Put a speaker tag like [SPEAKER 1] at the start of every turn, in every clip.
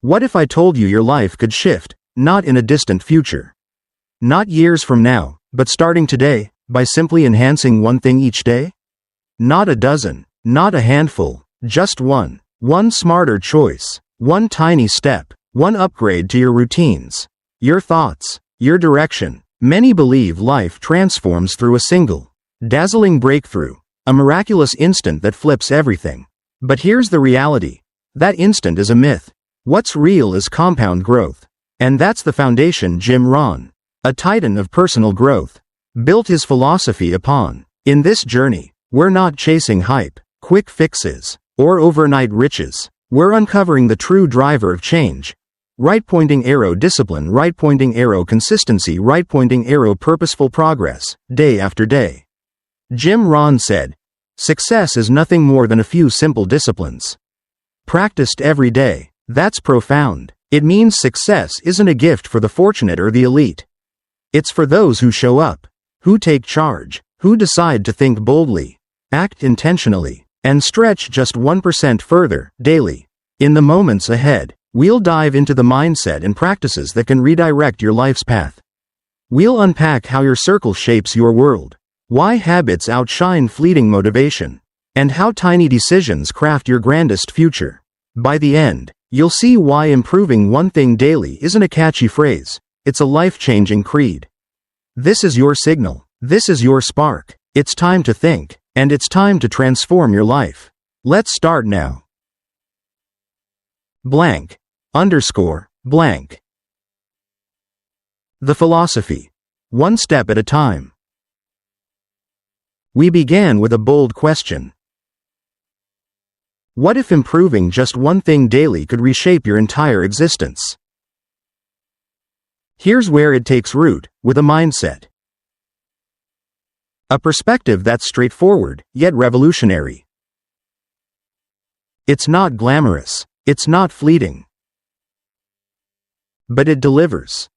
[SPEAKER 1] What if I told you your life could shift, not in a distant future? Not years from now, but starting today, by simply enhancing one thing each day? Not a dozen, not a handful, just one. One smarter choice, one tiny step, one upgrade to your routines, your thoughts, your direction. Many believe life transforms through a single, dazzling breakthrough, a miraculous instant that flips everything. But here's the reality. That instant is a myth. What's real is compound growth. And that's the foundation Jim Rohn, a titan of personal growth, built his philosophy upon. In this journey, we're not chasing hype, quick fixes, or overnight riches. We're uncovering the true driver of change. Right pointing arrow discipline, right pointing arrow consistency, right pointing arrow purposeful progress, day after day. Jim Rohn said, "Success is nothing more than a few simple disciplines practiced every day." That's profound. It means success isn't a gift for the fortunate or the elite. It's for those who show up, who take charge, who decide to think boldly, act intentionally, and stretch just 1% further, daily. In the moments ahead, we'll dive into the mindset and practices that can redirect your life's path. We'll unpack how your circle shapes your world, why habits outshine fleeting motivation, and how tiny decisions craft your grandest future. By the end, you'll see why improving one thing daily isn't a catchy phrase, it's a life-changing creed. This is your signal. This is your spark. It's time to think, and it's time to transform your life. Let's start now. Blank. Underscore. Blank. The philosophy. One step at a time. We began with a bold question. What if improving just one thing daily could reshape your entire existence? Here's where it takes root, with a mindset. A perspective that's straightforward, yet revolutionary. It's not glamorous, it's not fleeting, but it delivers.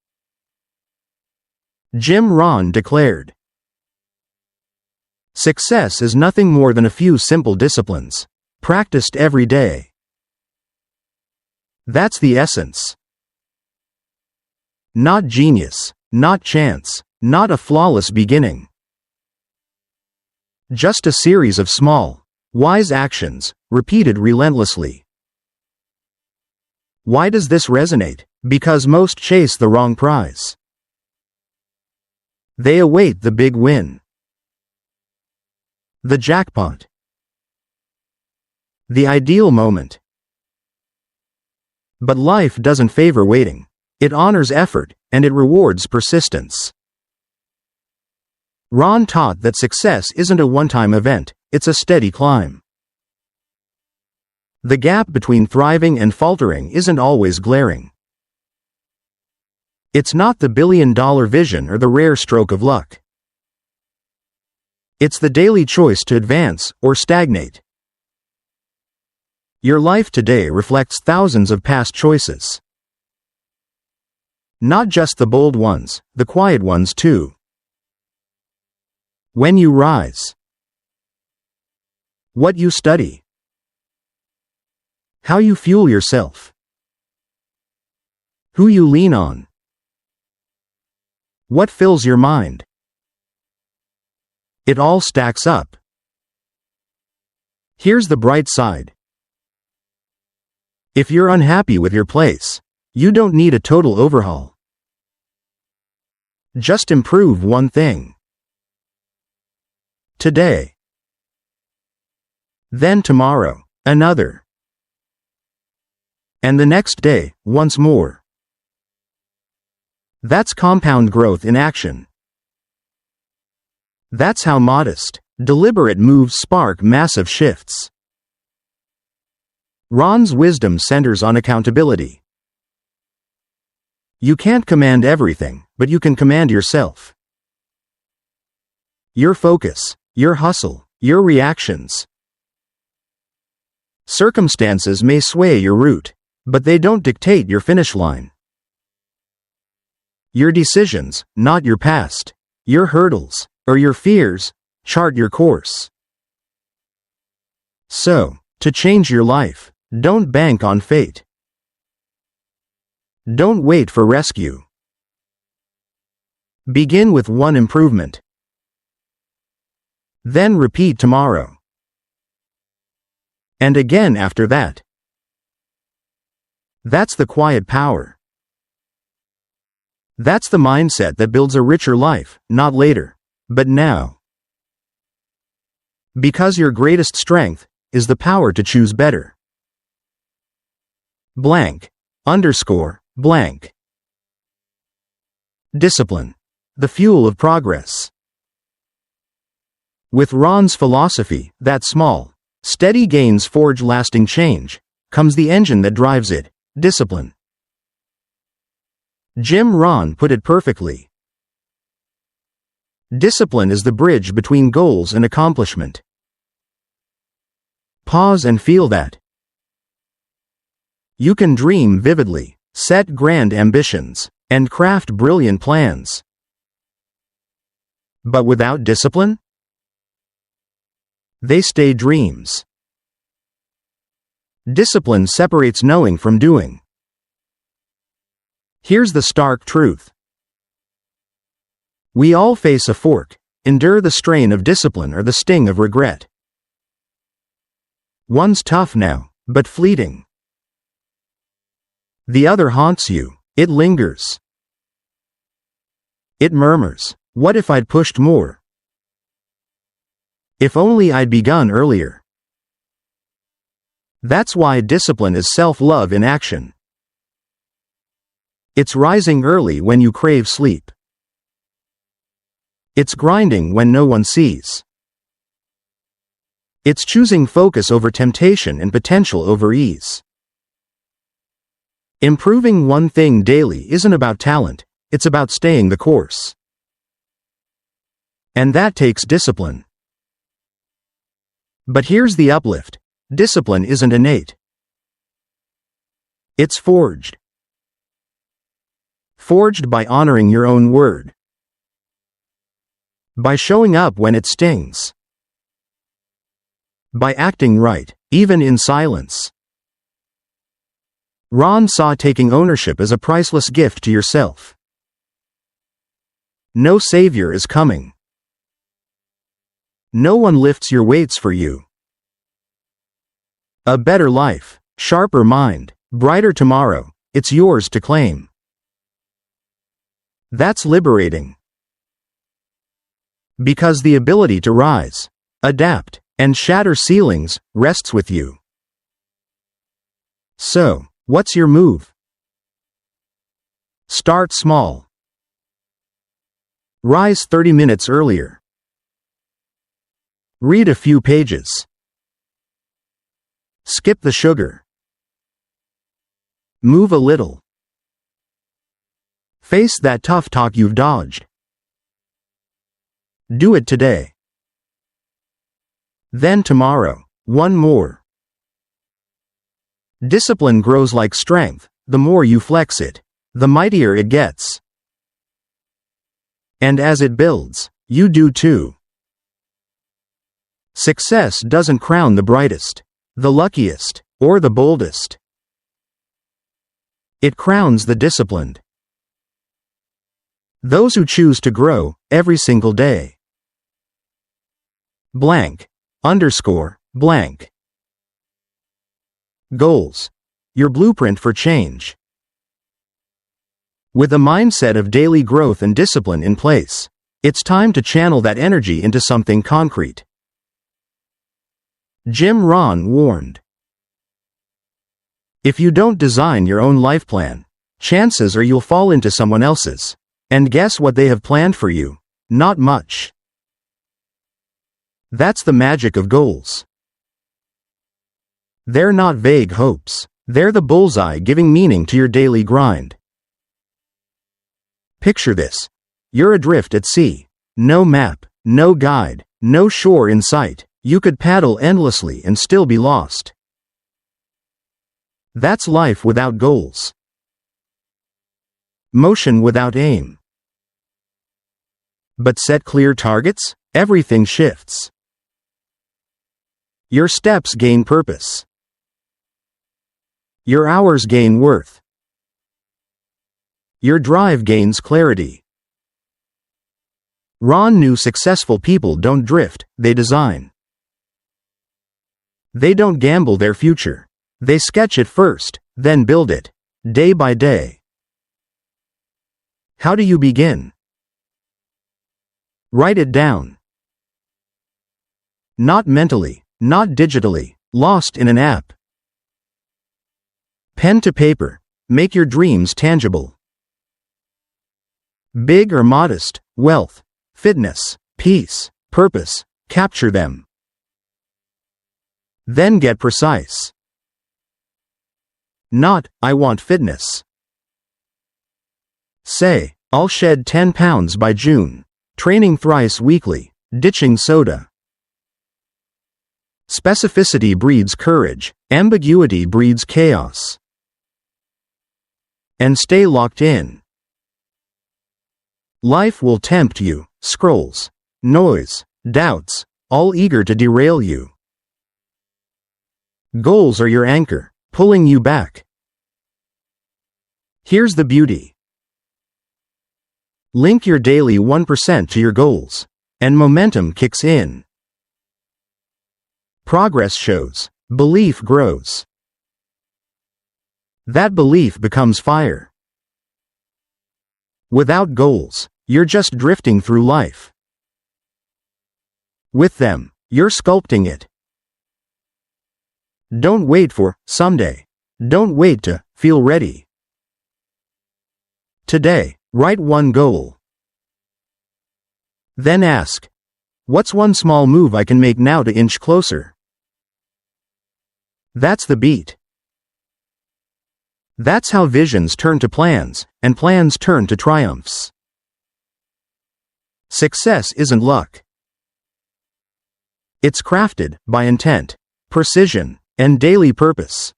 [SPEAKER 1] Jim Rohn declared, "Success is nothing more than a few simple disciplines practiced every day." That's the essence. Not genius, not chance, not a flawless beginning. Just a series of small, wise actions, repeated relentlessly. Why does this resonate? Because most chase the wrong prize. They await the big win, the jackpot, the ideal moment. But life doesn't favor waiting. It honors effort, and it rewards persistence. Rohn taught that success isn't a one-time event, it's a steady climb. The gap between thriving and faltering isn't always glaring. It's not the billion-dollar vision or the rare stroke of luck. It's the daily choice to advance or stagnate. Your life today reflects thousands of past choices. Not just the bold ones, the quiet ones too. When you rise, what you study, how you fuel yourself, who you lean on, what fills your mind. It all stacks up. Here's the bright side. If you're unhappy with your place, you don't need a total overhaul. Just improve one thing. Today. Then tomorrow, another. And the next day, once more. That's compound growth in action. That's how modest, deliberate moves spark massive shifts. Rohn's wisdom centers on accountability. You can't command everything, but you can command yourself. Your focus, your hustle, your reactions. Circumstances may sway your route, but they don't dictate your finish line. Your decisions, not your past, your hurdles, or your fears, chart your course. So, to change your life, don't bank on fate. Don't wait for rescue. Begin with one improvement. Then repeat tomorrow. And again after that. That's the quiet power. That's the mindset that builds a richer life, not later, but now. Because your greatest strength is the power to choose better. Blank. Underscore. Blank. Discipline. The fuel of progress. With Rohn's philosophy that small, steady gains forge lasting change, comes the engine that drives it, discipline. Jim Rohn put it perfectly. Discipline is the bridge between goals and accomplishment. Pause and feel that. You can dream vividly, set grand ambitions, and craft brilliant plans. But without discipline, they stay dreams. Discipline separates knowing from doing. Here's the stark truth. We all face a fork, endure the strain of discipline or the sting of regret. One's tough now, but fleeting. The other haunts you, it lingers. It murmurs, what if I'd pushed more? If only I'd begun earlier. That's why discipline is self-love in action. It's rising early when you crave sleep. It's grinding when no one sees. It's choosing focus over temptation and potential over ease. Improving one thing daily isn't about talent, it's about staying the course. And that takes discipline. But here's the uplift. Discipline isn't innate. It's forged. Forged by honoring your own word. By showing up when it stings. By acting right, even in silence. Rohn saw taking ownership as a priceless gift to yourself. No savior is coming. No one lifts your weights for you. A better life, sharper mind, brighter tomorrow, it's yours to claim. That's liberating. Because the ability to rise, adapt, and shatter ceilings rests with you. So, what's your move? Start small. Rise 30 minutes earlier. Read a few pages. Skip the sugar. Move a little. Face that tough talk you've dodged. Do it today. Then tomorrow, one more. Discipline grows like strength. The more you flex it, the mightier it gets. And as it builds, you do too. Success doesn't crown the brightest, the luckiest, or the boldest. It crowns the disciplined. Those who choose to grow every single day. Blank. Underscore. Blank. Goals. Your blueprint for change. With a mindset of daily growth and discipline in place, it's time to channel that energy into something concrete. Jim Rohn warned. If you don't design your own life plan, chances are you'll fall into someone else's. And guess what they have planned for you? Not much. That's the magic of goals. They're not vague hopes. They're the bullseye giving meaning to your daily grind. Picture this. You're adrift at sea. No map, no guide, no shore in sight. You could paddle endlessly and still be lost. That's life without goals. Motion without aim. But set clear targets, everything shifts. Your steps gain purpose. Your hours gain worth. your drive gains clarity. Rohn knew successful people don't drift, they design. They don't gamble their future. They sketch it first, then build it, day by day. How do you begin? Write it down. Not mentally, not digitally, lost in an app. Pen to paper. Make your dreams tangible. Big or modest, wealth, fitness, peace, purpose, capture them. Then get precise. Not, I want fitness. Say, I'll shed 10 pounds by June, training thrice weekly, ditching soda. Specificity breeds courage, ambiguity breeds chaos. And stay locked in. Life will tempt you, scrolls, noise, doubts, all eager to derail you. Goals are your anchor, pulling you back. Here's the beauty. Link your daily 1% to your goals, and momentum kicks in. Progress shows, belief grows. That belief becomes fire. Without goals, you're just drifting through life. With them, you're sculpting it. Don't wait for someday. Don't wait to feel ready. Today, write one goal. Then ask, what's one small move I can make now to inch closer? That's the beat. That's how visions turn to plans, and plans turn to triumphs. Success isn't luck. It's crafted by intent, precision, and daily purpose.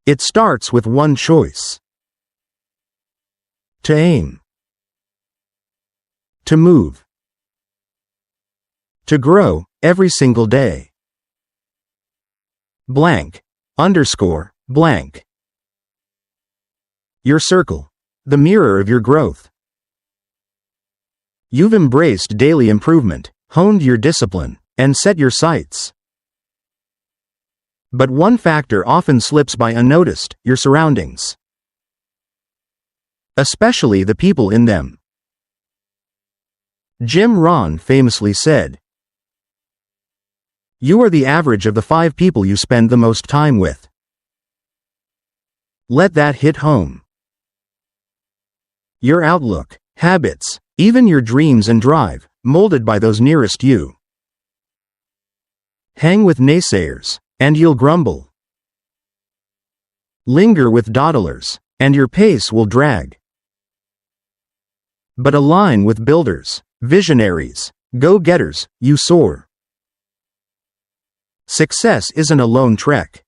[SPEAKER 1] It starts with one choice. To aim. To move. To grow, every single day. Blank, underscore, blank. Your circle, the mirror of your growth. You've embraced daily improvement, honed your discipline, and set your sights. But one factor often slips by unnoticed, your surroundings. Especially the people in them. Jim Rohn famously said, "You are the average of the 5 people you spend the most time with." Let that hit home. Your outlook, habits, even your dreams and drive, molded by those nearest you. Hang with naysayers, and you'll grumble. Linger with dawdlers, and your pace will drag. But align with builders, visionaries, go-getters, you soar. Success isn't a lone trek.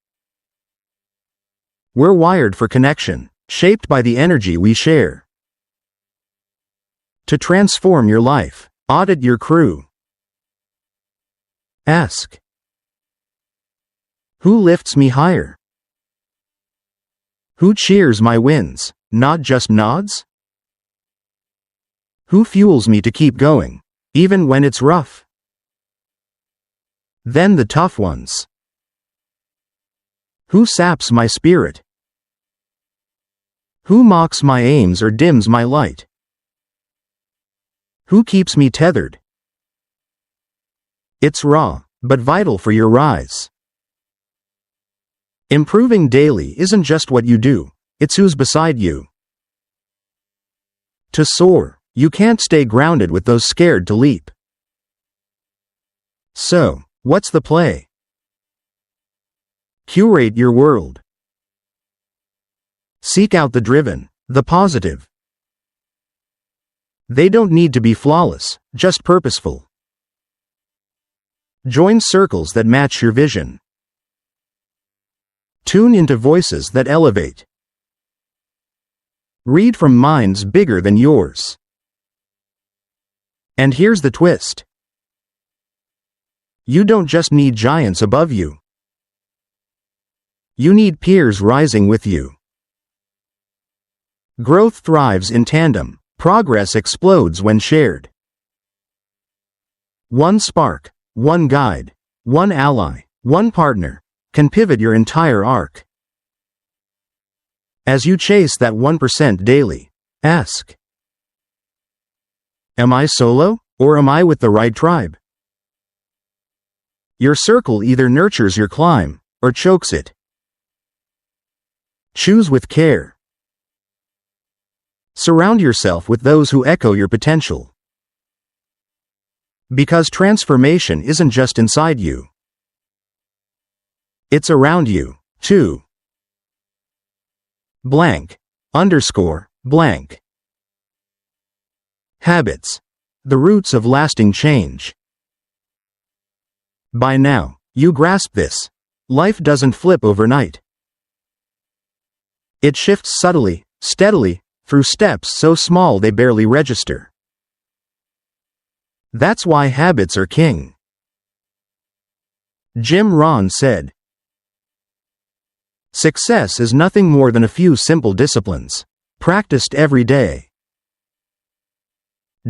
[SPEAKER 1] We're wired for connection, shaped by the energy we share. To transform your life, audit your crew. Ask, who lifts me higher? Who cheers my wins, not just nods? Who fuels me to keep going, even when it's rough? Then the tough ones. Who saps my spirit? Who mocks my aims or dims my light? Who keeps me tethered? It's raw, but vital for your rise. Improving daily isn't just what you do, it's who's beside you. To soar, you can't stay grounded with those scared to leap. So, what's the play? Curate your world. Seek out the driven, the positive. They don't need to be flawless, just purposeful. Join circles that match your vision. Tune into voices that elevate. Read from minds bigger than yours. And here's the twist. You don't just need giants above you. You need peers rising with you. Growth thrives in tandem. Progress explodes when shared. One spark, one guide, one ally, one partner can pivot your entire arc. As you chase that 1% daily, ask, am I solo, or am I with the right tribe? Your circle either nurtures your climb, or chokes it. Choose with care. Surround yourself with those who echo your potential. Because transformation isn't just inside you. It's around you, too. Blank, underscore, blank. Habits. The roots of lasting change. By now, you grasp this. Life doesn't flip overnight. It shifts subtly, steadily, through steps so small they barely register. That's why habits are king. Jim Rohn said, success is nothing more than a few simple disciplines, practiced every day.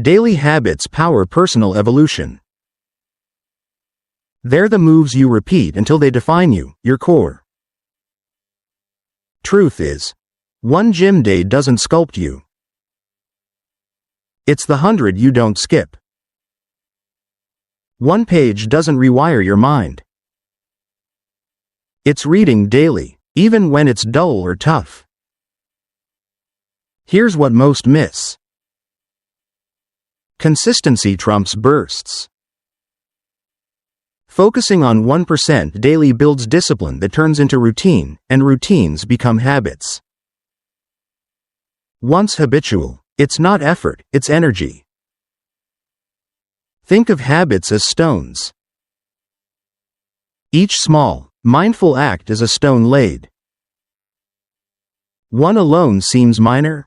[SPEAKER 1] Daily habits power personal evolution. They're the moves you repeat until they define you, your core. Truth is, one gym day doesn't sculpt you. It's the 100 you don't skip. One page doesn't rewire your mind. It's reading daily, even when it's dull or tough. Here's what most miss. Consistency trumps bursts. Focusing on 1% daily builds discipline that turns into routine, and routines become habits. Once habitual, it's not effort, it's energy. Think of habits as stones. Each small, mindful act is a stone laid. One alone seems minor.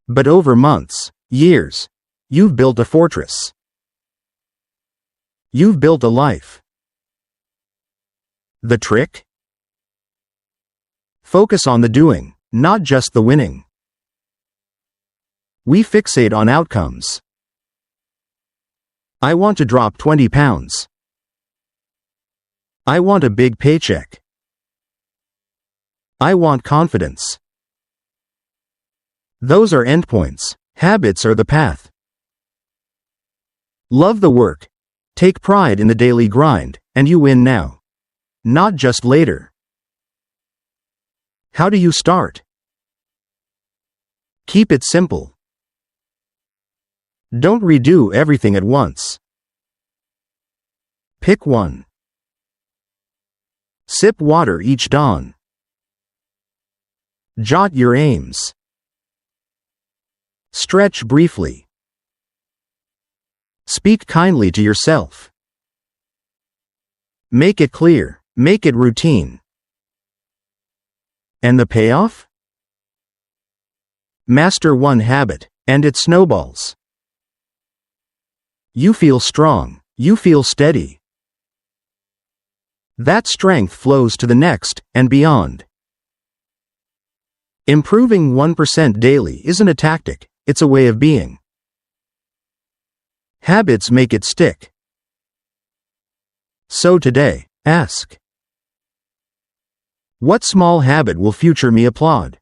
[SPEAKER 1] But over months, years, you've built a fortress. You've built a life. The trick? Focus on the doing, not just the winning. We fixate on outcomes. I want to drop 20 pounds. I want a big paycheck. I want confidence. Those are endpoints. Habits are the path. Love the work. Take pride in the daily grind, and you win now. Not just later. How do you start? Keep it simple. Don't redo everything at once. Pick one. Sip water each dawn. Jot your aims. Stretch briefly. Speak kindly to yourself. Make it clear, make it routine. And the payoff? Master one habit, and it snowballs. You feel strong, you feel steady. That strength flows to the next, and beyond. Improving 1% daily isn't a tactic, it's a way of being. Habits make it stick. So today, ask, what small habit will future me applaud?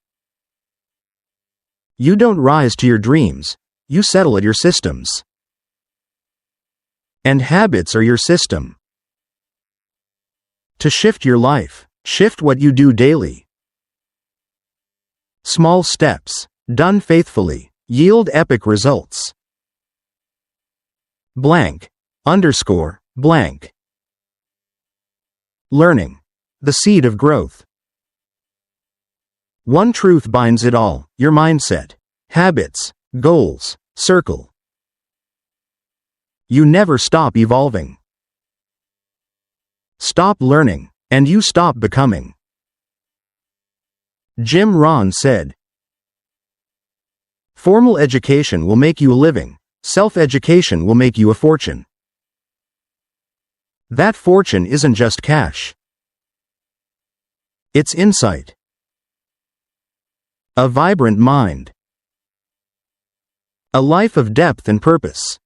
[SPEAKER 1] You don't rise to your dreams, you settle at your systems. And habits are your system. To shift your life, shift what you do daily. Small steps, done faithfully, yield epic results. Blank, underscore, blank. Learning. The seed of growth. One truth binds it all, your mindset, habits, goals, circle. You never stop evolving. Stop learning, and you stop becoming. Jim Rohn said, formal education will make you a living. Self-education will make you a fortune. That fortune isn't just cash. It's insight. A vibrant mind. A life of depth and purpose.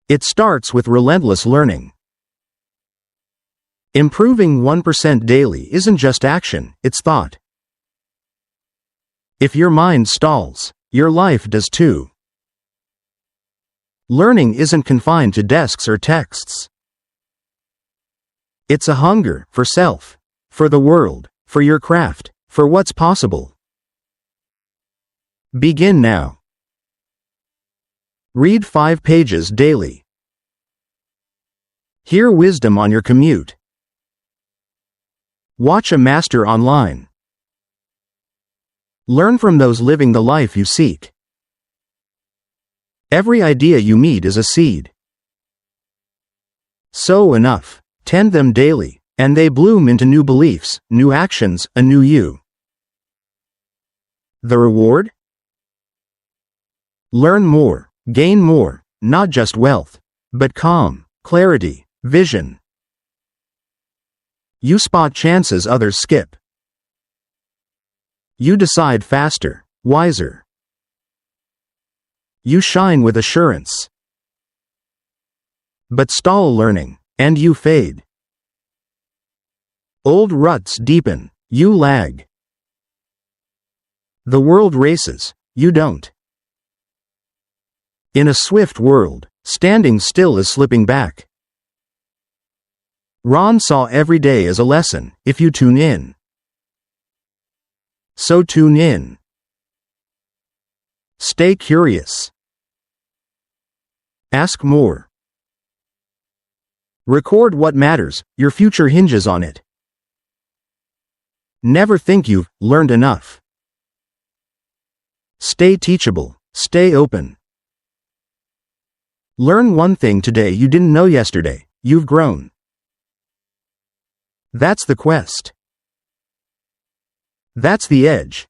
[SPEAKER 1] It starts with relentless learning. Improving 1% daily isn't just action, it's thought. If your mind stalls, your life does too. Learning isn't confined to desks or texts. It's a hunger for self, for the world, for your craft, for what's possible. Begin now. Read 5 pages daily. Hear wisdom on your commute. Watch a master online. Learn from those living the life you seek. Every idea you meet is a seed. Sow enough, tend them daily, and they bloom into new beliefs, new actions, a new you. The reward? Learn more, gain more, not just wealth, but calm, clarity, vision. You spot chances others skip. You decide faster, wiser. You shine with assurance. But stall learning, and you fade. Old ruts deepen, you lag. The world races, you don't. In a swift world, standing still is slipping back. Rohn saw every day as a lesson, if you tune in. So tune in. Stay curious. Ask more. Record what matters, your future hinges on it. Never think you've learned enough. Stay teachable, stay open. Learn one thing today you didn't know yesterday, you've grown. That's the quest. That's the edge.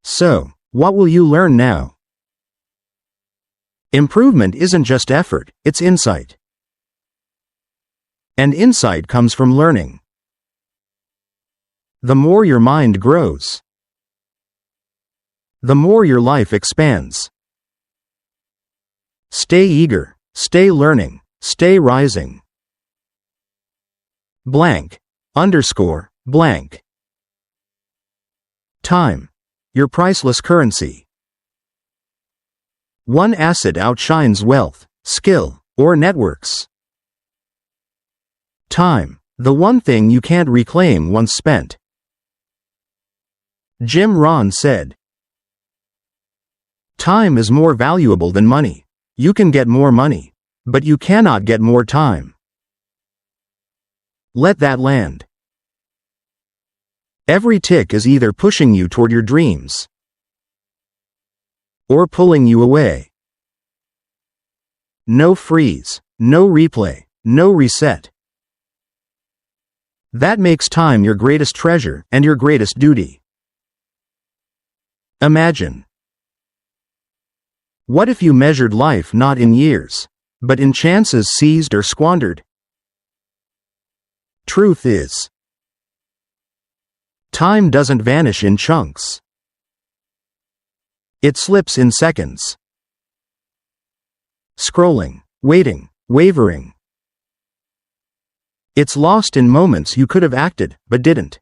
[SPEAKER 1] So, what will you learn now? Improvement isn't just effort, it's insight. And insight comes from learning. The more your mind grows, the more your life expands. Stay eager, stay learning, stay rising. Blank, underscore, blank. Time, your priceless currency. One asset outshines wealth, skill, or networks. Time, the one thing you can't reclaim once spent. Jim Rohn said, "Time is more valuable than money. You can get more money, but you cannot get more time." Let that land. Every tick is either pushing you toward your dreams or pulling you away. No freeze, no replay, no reset. That makes time your greatest treasure and your greatest duty. Imagine. What if you measured life not in years, but in chances seized or squandered? Truth is, time doesn't vanish in chunks. It slips in seconds. Scrolling, waiting, wavering. It's lost in moments you could have acted, but didn't.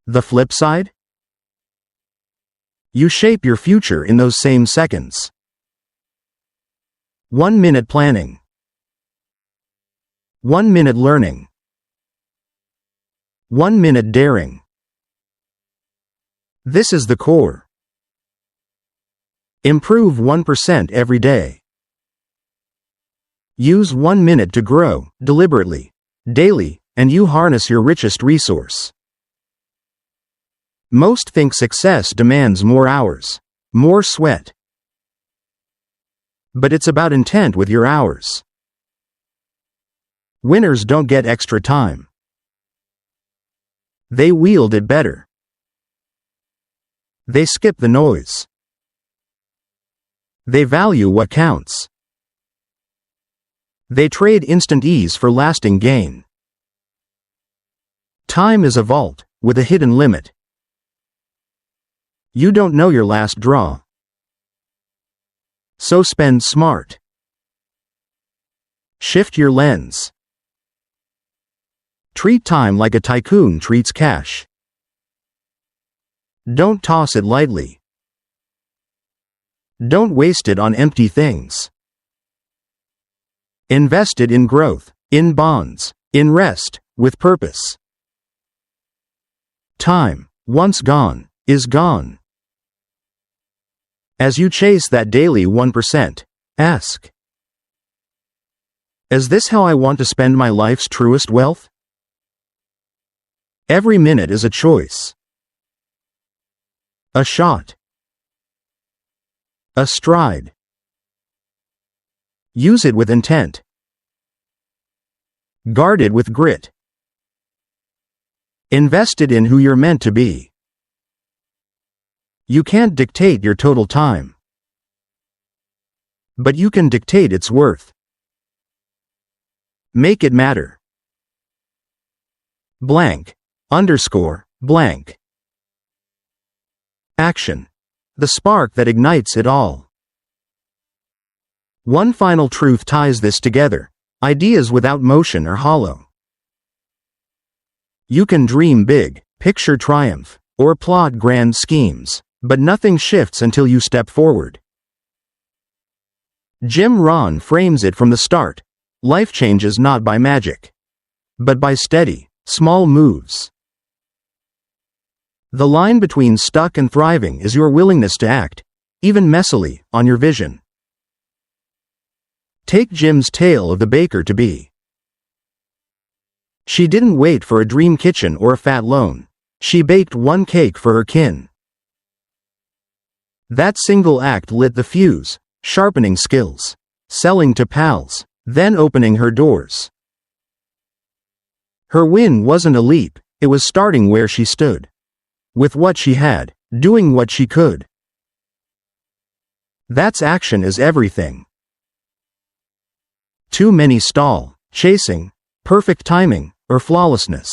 [SPEAKER 1] The flip side? You shape your future in those same seconds. 1 minute planning. 1 minute learning. 1 minute daring. This is the core. Improve 1% every day. Use 1 minute to grow, deliberately, daily, and you harness your richest resource. Most think success demands more hours, more sweat. But it's about intent with your hours. Winners don't get extra time. They wield it better. They skip the noise. They value what counts. They trade instant ease for lasting gain. Time is a vault, with a hidden limit. You don't know your last draw. So spend smart. Shift your lens. Treat time like a tycoon treats cash. Don't toss it lightly. Don't waste it on empty things. Invest it in growth, in bonds, in rest, with purpose. Time, once gone, is gone. As you chase that daily 1%, ask, is this how I want to spend my life's truest wealth? Every minute is a choice. A shot. A stride. Use it with intent. Guard it with grit. Invest it in who you're meant to be. You can't dictate your total time, but you can dictate its worth. Make it matter. Blank, underscore, blank. Action. The spark that ignites it all. One final truth ties this together. Ideas without motion are hollow. You can dream big, picture triumph, or plot grand schemes, but nothing shifts until you step forward. Jim Rohn frames it from the start. Life changes not by magic, but by steady, small moves. The line between stuck and thriving is your willingness to act, even messily, on your vision. Take Jim's tale of the baker-to-be. She didn't wait for a dream kitchen or a fat loan. She baked one cake for her kin. That single act lit the fuse, sharpening skills, selling to pals, then opening her doors. Her win wasn't a leap, it was starting where she stood. With what she had, doing what she could. That's action is everything. Too many stall, chasing, perfect timing, or flawlessness.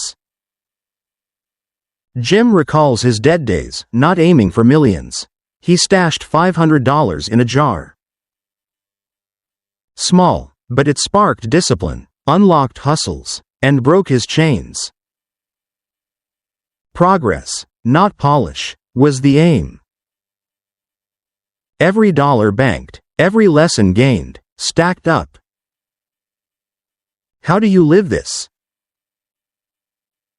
[SPEAKER 1] Jim recalls his dead days, not aiming for millions. He stashed $500 in a jar. Small, but it sparked discipline, unlocked hustles, and broke his chains. Progress, not polish, was the aim. Every dollar banked, every lesson gained, stacked up. How do you live this?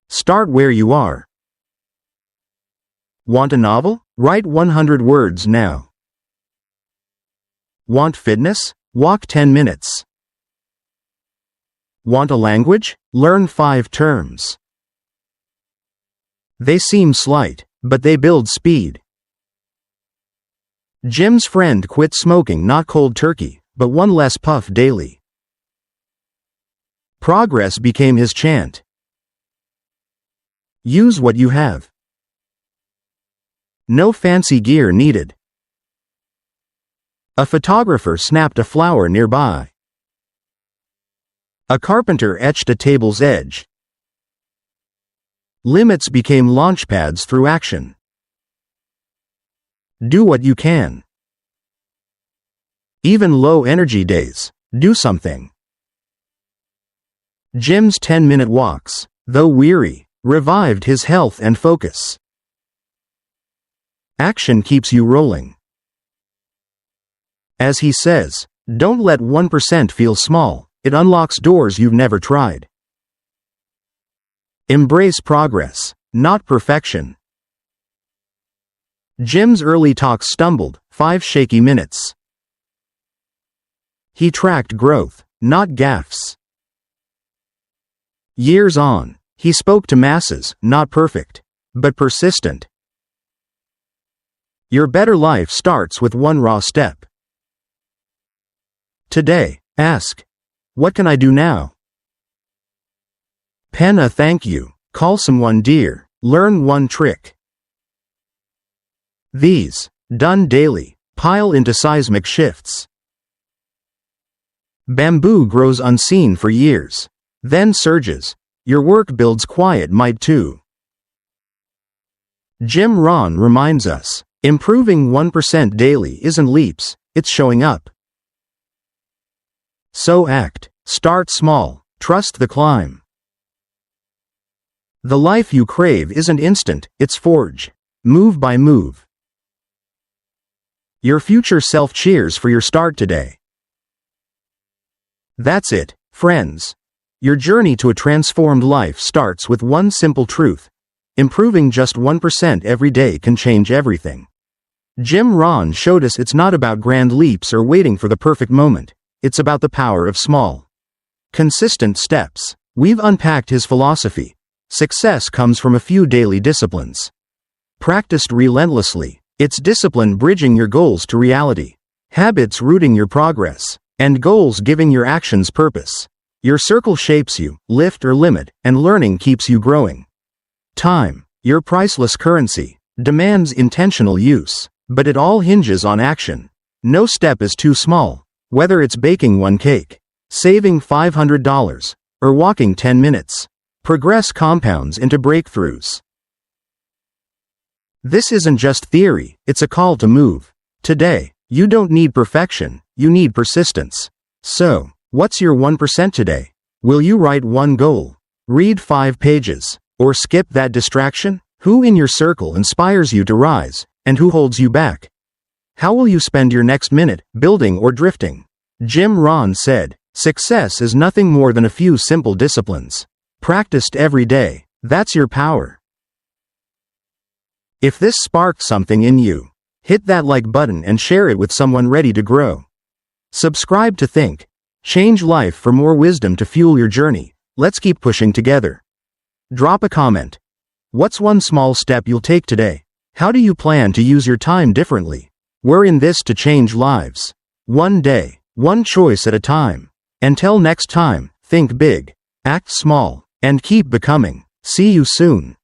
[SPEAKER 1] Start where you are. Want a novel? Write 100 words now. Want fitness? Walk 10 minutes. Want a language? Learn 5 terms. They seem slight, but they build speed. Jim's friend quit smoking not cold turkey, but one less puff daily. Progress became his chant. Use what you have. No fancy gear needed. A photographer snapped a flower nearby. A carpenter etched a table's edge. Limits became launchpads through action. Do what you can. Even low-energy days, do something. Jim's 10-minute walks, though weary, revived his health and focus. Action keeps you rolling. As he says, don't let 1% feel small, it unlocks doors you've never tried. Embrace progress, not perfection. Jim's early talks stumbled, 5 shaky minutes. He tracked growth, not gaffes. Years on, he spoke to masses, not perfect, but persistent. Your better life starts with one raw step. Today, ask, what can I do now? Pen a thank you, call someone dear, learn one trick. These, done daily, pile into seismic shifts. Bamboo grows unseen for years, then surges. Your work builds quiet might too. Jim Rohn reminds us, improving 1% daily isn't leaps, it's showing up. So act. Start small. Trust the climb. The life you crave isn't instant, it's forged. Move by move. Your future self cheers for your start today. That's it, friends. Your journey to a transformed life starts with one simple truth. Improving just 1% every day can change everything. Jim Rohn showed us it's not about grand leaps or waiting for the perfect moment. It's about the power of small, consistent steps. We've unpacked his philosophy. Success comes from a few daily disciplines, practiced relentlessly. It's discipline bridging your goals to reality, habits rooting your progress, and goals giving your actions purpose. Your circle shapes you, lift or limit, and learning keeps you growing. Time, your priceless currency, demands intentional use, but it all hinges on action. No step is too small, whether it's baking one cake, saving $500, or walking 10 minutes. Progress compounds into breakthroughs. This isn't just theory, it's a call to move. Today, you don't need perfection, you need persistence. So, what's your 1% today? Will you write one goal, read 5 pages, or skip that distraction? Who in your circle inspires you to rise, and who holds you back? How will you spend your next minute, building or drifting? Jim Rohn said, success is nothing more than a few simple disciplines, practiced every day. That's your power. If this sparked something in you, hit that like button and share it with someone ready to grow. Subscribe to Think, Change Life for more wisdom to fuel your journey. Let's keep pushing together. Drop a comment. What's one small step you'll take today? How do you plan to use your time differently? We're in this to change lives. One day, one choice at a time. Until next time, think big, act small, and keep becoming. See you soon.